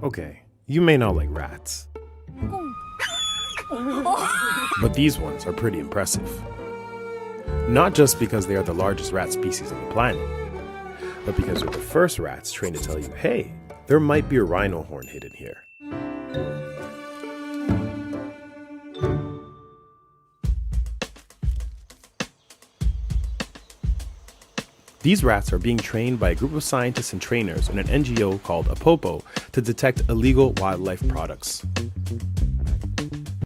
Okay, you may not like rats, but these ones are pretty impressive. Not just because they are the largest rat species on the planet, but because they're the first rats trained to tell you, hey, there might be a rhino horn hidden here. These rats are being trained by a group of scientists and trainers in an NGO called Apopo to detect illegal wildlife products.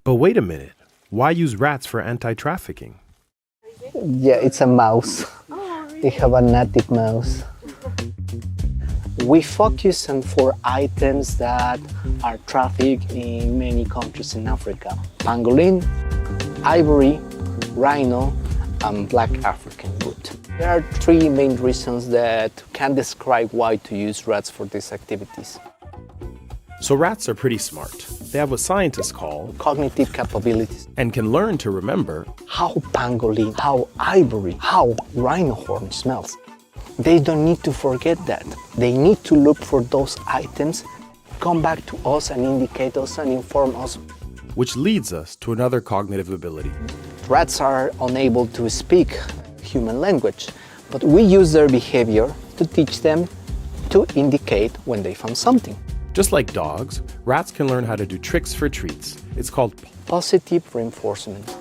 But wait a minute, why use rats for anti-trafficking? Yeah, it's a mouse. They have a native mouse. We focus on 4 items that are trafficked in many countries in Africa: pangolin, ivory, rhino, and black African wood. There are 3 main reasons that can describe why to use rats for these activities. So rats are pretty smart. They have what scientists call Cognitive capabilities. and can learn to remember How pangolin, how ivory, how rhino horn smells. They don't need to forget that. They need to look for those items, come back to us and indicate us and inform us. which leads us to another cognitive ability. Rats are unable to speak human language, but we use their behavior to teach them to indicate when they found something. Just like dogs, rats can learn how to do tricks for treats. It's called Positive reinforcement.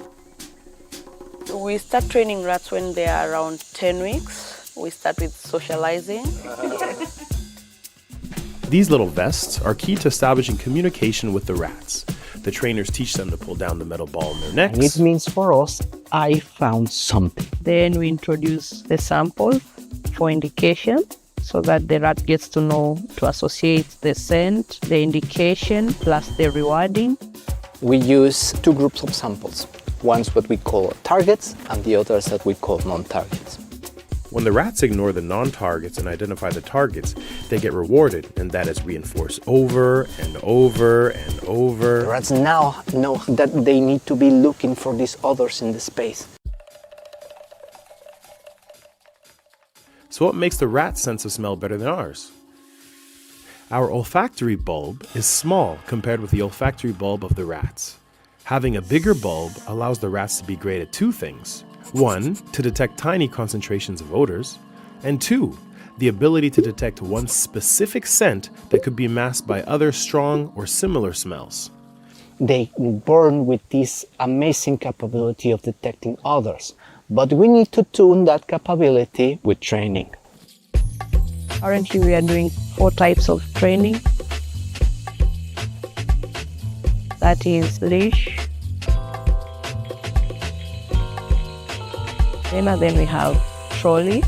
We start training rats when they are around 10 weeks. We start with socializing. These little vests are key to establishing communication with the rats. The trainers teach them to pull down the metal ball in their necks. And it means for us, I found something. Then we introduce the sample for indication so that the rat gets to know to associate the scent, the indication, plus the rewarding. We use 2 groups of samples. One's what we call targets and the others that we call non-targets. When the rats ignore the non-targets and identify the targets, they get rewarded, and that is reinforced over and over and The over. rats now know that they need to be looking for these others in the space. So what makes the rat's sense of smell better than ours? Our olfactory bulb is small compared with the olfactory bulb of the rats. Having a bigger bulb allows the rats to be great at 2 things. 1, to detect tiny concentrations of odors, and 2, the ability to detect one specific scent that could be masked by other strong or similar smells. They were born with this amazing capability of detecting others, but we need to tune that capability with training. Currently, we are doing 4 types of training. That is leash. Then we have trolley.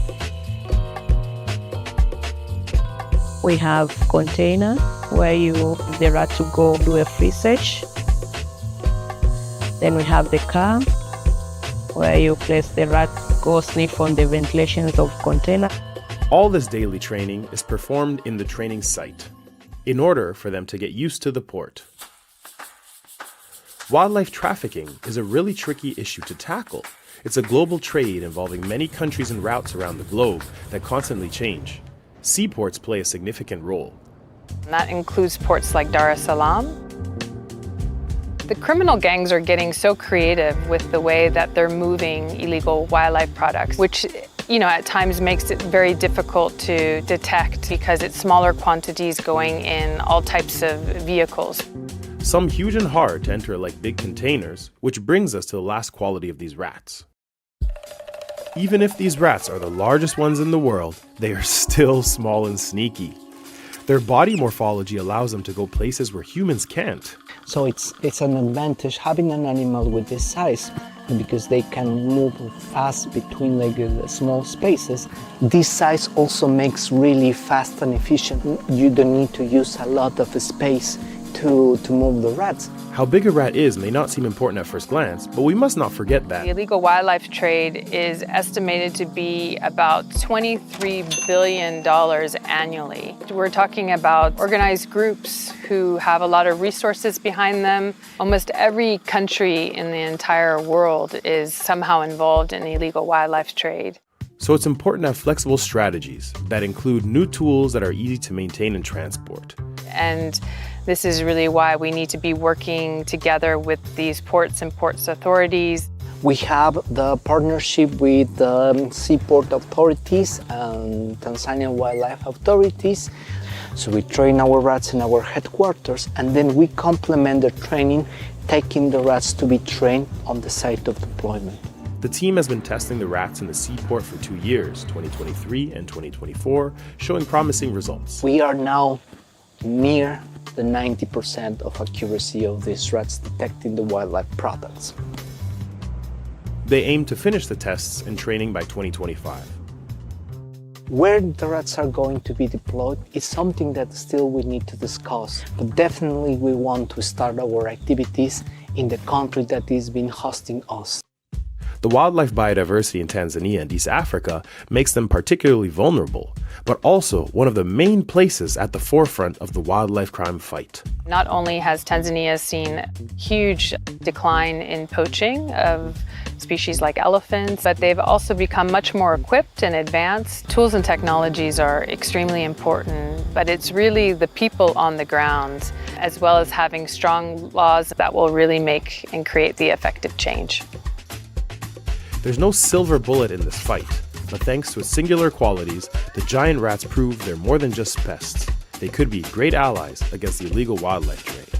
We have container where the rat to go do a free search. Then we have the car where you place the rat go sniff on the ventilations of container. All this daily training is performed in the training site in order for them to get used to the port. Wildlife trafficking is a really tricky issue to tackle. It's a global trade involving many countries and routes around the globe that constantly change. Seaports play a significant role. And that includes ports like Dar es Salaam. The criminal gangs are getting so creative with the way that they're moving illegal wildlife products, which at times makes it very difficult to detect because it's smaller quantities going in all types of vehicles. Some huge and hard to enter like big containers, which brings us to the last quality of these rats. Even if these rats are the largest ones in the world, they are still small and sneaky. Their body morphology allows them to go places where humans can't. So it's an advantage having an animal with this size because they can move fast between the small spaces. This size also makes really fast and efficient. You don't need to use a lot of space to move the rats. How big a rat is may not seem important at first glance, but we must not forget The that. illegal wildlife trade is estimated to be about $23 billion annually. We're talking about organized groups who have a lot of resources behind them. Almost every country in the entire world is somehow involved in the illegal wildlife trade. So it's important to have flexible strategies that include new tools that are easy to maintain and transport. And this is really why we need to be working together with these ports and ports authorities. We have the partnership with the seaport authorities and Tanzania wildlife authorities. So we train our rats in our headquarters, and then we complement the training, taking the rats to be trained on the site of deployment. The team has been testing the rats in the seaport for 2 years, 2023 and 2024, showing promising results. We are now near the 90% of accuracy of these rats detecting the wildlife products. They aim to finish the tests and training by 2025. Where the rats are going to be deployed is something that still we need to discuss, but definitely we want to start our activities in the country that is been hosting us. The wildlife biodiversity in Tanzania and East Africa makes them particularly vulnerable, but also one of the main places at the forefront of the wildlife crime fight. Not only has Tanzania seen huge decline in poaching of species like elephants, but they've also become much more equipped and advanced. Tools and technologies are extremely important, but it's really the people on the ground, as well as having strong laws that will really make and create the effective change. There's no silver bullet in this fight, but thanks to its singular qualities, the giant rats prove they're more than just pests. They could be great allies against the illegal wildlife trade.